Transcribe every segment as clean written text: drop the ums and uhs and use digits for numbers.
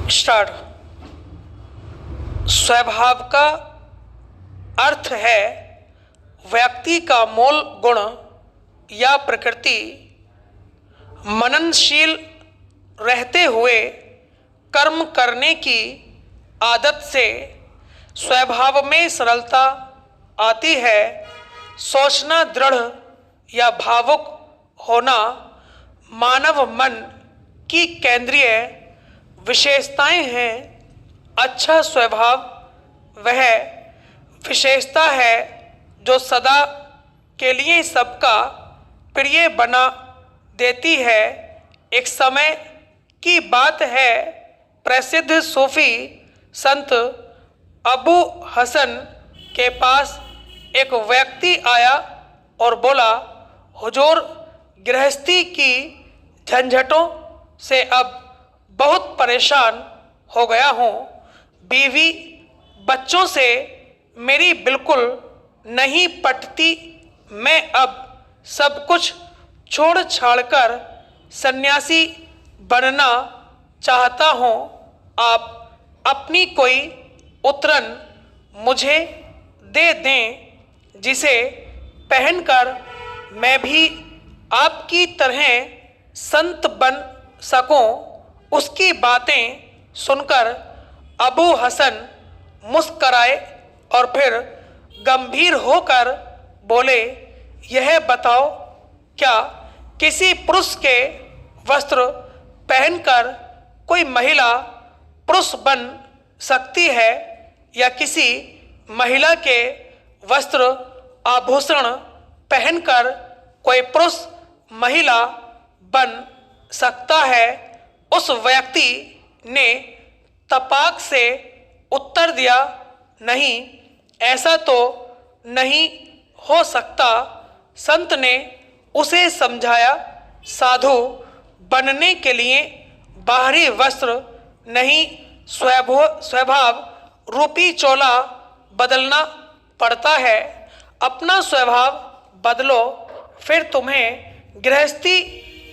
Start. स्वभाव का अर्थ है व्यक्ति का मूल गुण या प्रकृति मननशील रहते हुए कर्म करने की आदत से स्वभाव में सरलता आती है। सोचना दृढ़ या भावुक होना मानव मन की केंद्रीय विशेषताएं हैं। अच्छा स्वभाव वह विशेषता है जो सदा के लिए सबका प्रिय बना देती है। एक समय की बात है, प्रसिद्ध सूफी संत अबू हसन के पास एक व्यक्ति आया और बोला, हुजूर, गृहस्थी की झंझटों से अब बहुत परेशान हो गया हूँ। बीवी बच्चों से मेरी बिल्कुल नहीं पटती। मैं अब सब कुछ छोड़ छाड़ कर सन्यासी बनना चाहता हूँ। आप अपनी कोई उतरन मुझे दे दें जिसे पहनकर मैं भी आपकी तरह संत बन सकूं। उसकी बातें सुनकर अबू हसन मुस्कराए और फिर गंभीर होकर बोले, यह बताओ, क्या किसी पुरुष के वस्त्र पहनकर कोई महिला पुरुष बन सकती है या किसी महिला के वस्त्र आभूषण पहनकर कोई पुरुष महिला बन सकता है? उस व्यक्ति ने तपाक से उत्तर दिया, नहीं, ऐसा तो नहीं हो सकता। संत ने उसे समझाया, साधु बनने के लिए बाहरी वस्त्र नहीं, स्वभाव रूपी चोला बदलना पड़ता है। अपना स्वभाव बदलो, फिर तुम्हें गृहस्थी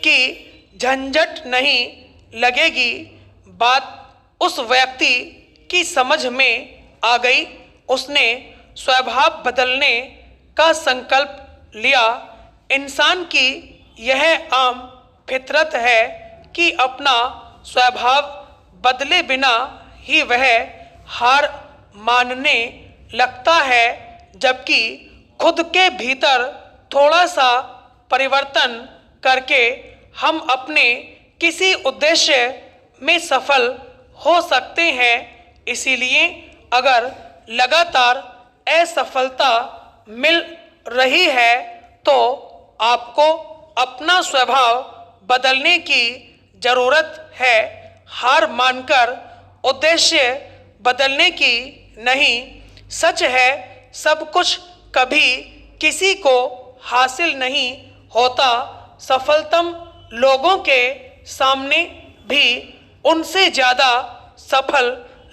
की झंझट नहीं लगेगी। बात उस व्यक्ति की समझ में आ गई। उसने स्वभाव बदलने का संकल्प लिया। इंसान की यह आम फितरत है कि अपना स्वभाव बदले बिना ही वह हार मानने लगता है, जबकि खुद के भीतर थोड़ा सा परिवर्तन करके हम अपने किसी उद्देश्य में सफल हो सकते हैं। इसीलिए अगर लगातार असफलता मिल रही है तो आपको अपना स्वभाव बदलने की जरूरत है। हार मानकर उद्देश्य बदलने की नहीं। सच है, सब कुछ कभी किसी को हासिल नहीं होता। सफलतम लोगों के सामने भी उनसे ज़्यादा सफल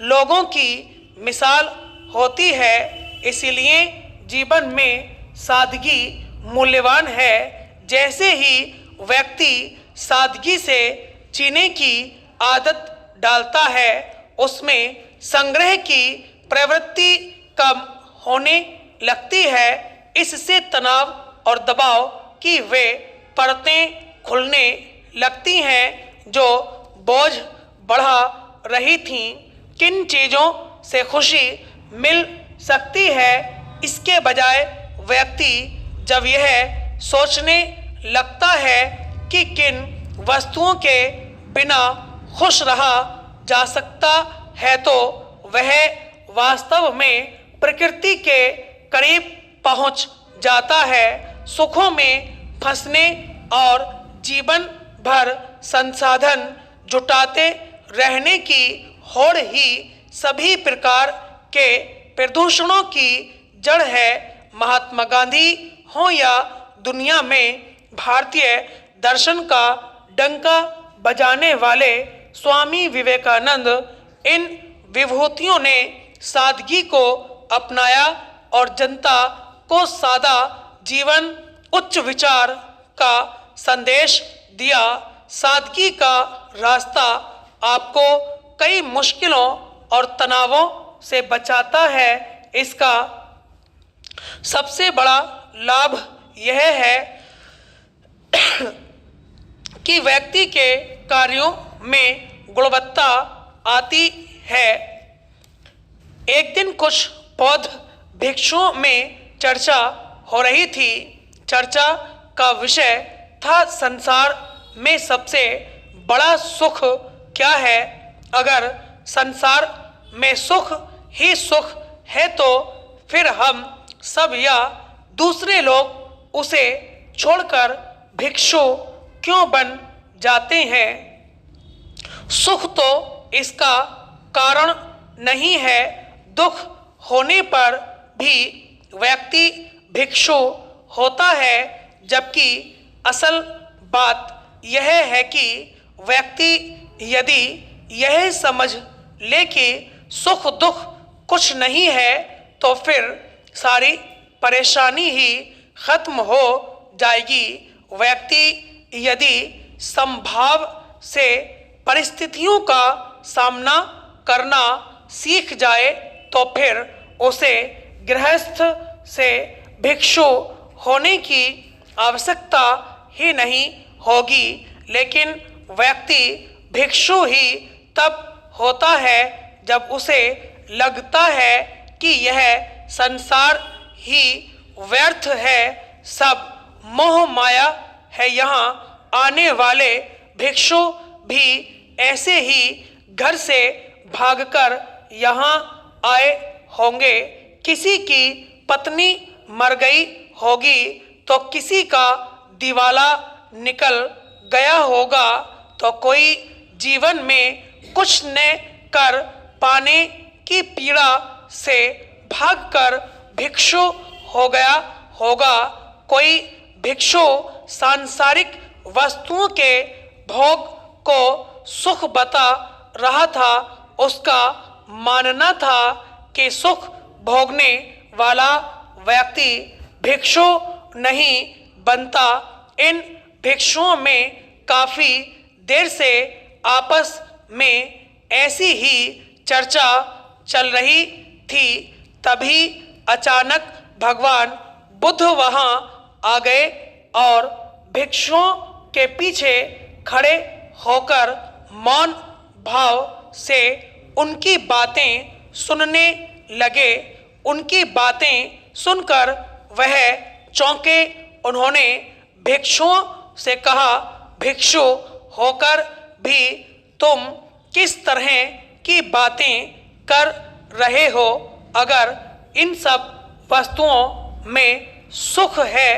लोगों की मिसाल होती है। इसीलिए जीवन में सादगी मूल्यवान है। जैसे ही व्यक्ति सादगी से जीने की आदत डालता है, उसमें संग्रह की प्रवृत्ति कम होने लगती है। इससे तनाव और दबाव की वे परतें खुलने लगती हैं जो बोझ बढ़ा रही थीं। किन चीज़ों से खुशी मिल सकती है, इसके बजाय व्यक्ति जब यह सोचने लगता है कि किन वस्तुओं के बिना खुश रहा जा सकता है, तो वह वास्तव में प्रकृति के करीब पहुंच जाता है। सुखों में फंसने और जीवन भर संसाधन जुटाते रहने की होड़ ही सभी प्रकार के प्रदूषणों की जड़ है। महात्मा गांधी हो या दुनिया में भारतीय दर्शन का डंका बजाने वाले स्वामी विवेकानंद, इन विभूतियों ने सादगी को अपनाया और जनता को सादा जीवन, उच्च विचार का संदेश दिया। सादगी का रास्ता आपको कई कई मुश्किलों और तनावों से बचाता है। इसका सबसे बड़ा लाभ यह है कि व्यक्ति के कार्यों में गुणवत्ता आती है। एक दिन कुछ बौद्ध भिक्षुओं में चर्चा हो रही थी। चर्चा का विषय था संसार में सबसे बड़ा सुख क्या है। अगर संसार में सुख ही सुख है तो फिर हम सब या दूसरे लोग उसे छोड़कर भिक्षु क्यों बन जाते हैं। सुख तो इसका कारण नहीं है। दुख होने पर भी व्यक्ति भिक्षु होता है, जबकि असल बात यह है कि व्यक्ति यदि यह समझ ले कि सुख दुख कुछ नहीं है तो फिर सारी परेशानी ही खत्म हो जाएगी। व्यक्ति यदि संभाव से परिस्थितियों का सामना करना सीख जाए तो फिर उसे गृहस्थ से भिक्षु होने की आवश्यकता ही नहीं होगी। लेकिन व्यक्ति भिक्षु ही तब होता है जब उसे लगता है कि यह संसार ही व्यर्थ है, सब मोह माया है। यहाँ आने वाले भिक्षु भी ऐसे ही घर से भागकर यहाँ आए होंगे। किसी की पत्नी मर गई होगी तो किसी का दिवाला निकल गया होगा, तो कोई जीवन में कुछ न कर पाने की पीड़ा से भागकर भिक्षु हो गया होगा। कोई भिक्षु सांसारिक वस्तुओं के भोग को सुख बता रहा था। उसका मानना था कि सुख भोगने वाला व्यक्ति भिक्षु नहीं बनता। इन भिक्षुओं में काफी देर से आपस में ऐसी ही चर्चा चल रही थी। तभी अचानक भगवान बुद्ध वहां आ गए और भिक्षुओं के पीछे खड़े होकर मौन भाव से उनकी बातें सुनने लगे। उनकी बातें सुनकर वह चौंके। उन्होंने भिक्षुओं से कहा, भिक्षु होकर भी तुम किस तरह की बातें कर रहे हो। अगर इन सब वस्तुओं में सुख है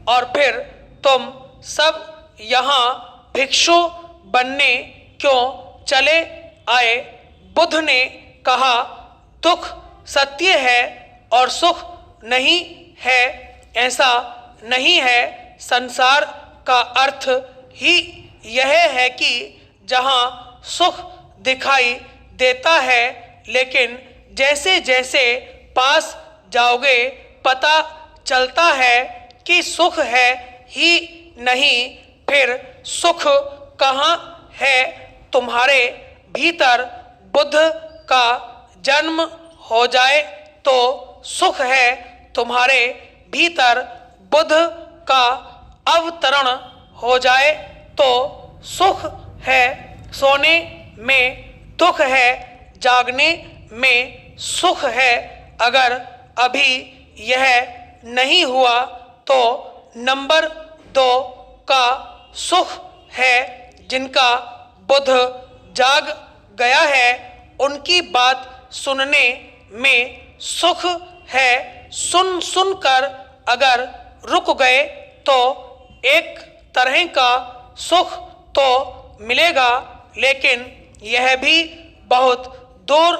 और फिर तुम सब यहाँ भिक्षु बनने क्यों चले आए। बुद्ध ने कहा, दुख सत्य है और सुख नहीं है, ऐसा नहीं है। संसार का अर्थ ही यह है कि जहाँ सुख दिखाई देता है, लेकिन जैसे जैसे पास जाओगे पता चलता है कि सुख है ही नहीं। फिर सुख कहाँ है। तुम्हारे भीतर बुद्ध का जन्म हो जाए तो सुख है। तुम्हारे भीतर बुद्ध का अवतरण हो जाए तो सुख है। सोने में दुख है, जागने में सुख है। अगर अभी यह नहीं हुआ तो नंबर 2 का सुख है। जिनका बुद्ध जाग गया है उनकी बात सुनने में सुख है। सुन सुनकर अगर रुक गए तो एक तरह का सुख तो मिलेगा, लेकिन यह भी बहुत दूर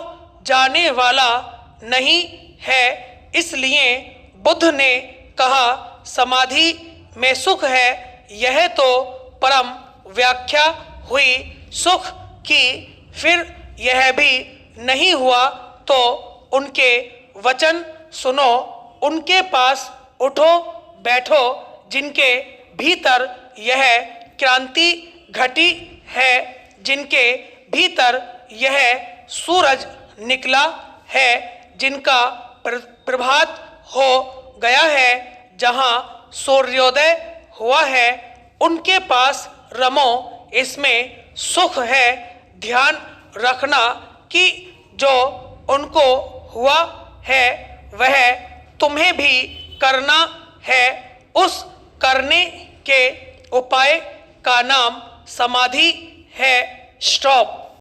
जाने वाला नहीं है। इसलिए बुद्ध ने कहा, समाधि में सुख है। यह तो परम व्याख्या हुई सुख की। फिर यह भी नहीं हुआ तो उनके वचन सुनो। उनके पास उठो बैठो। जिनके भीतर यह क्रांति घटी है, जिनके भीतर यह सूरज निकला है, जिनका प्रभात हो गया है, जहां सूर्योदय हुआ है, उनके पास रमो, इसमें सुख है। ध्यान रखना कि जो उनको हुआ है वह तुम्हें भी करना है। उस करने के उपाय का नाम समाधि है। स्टॉप।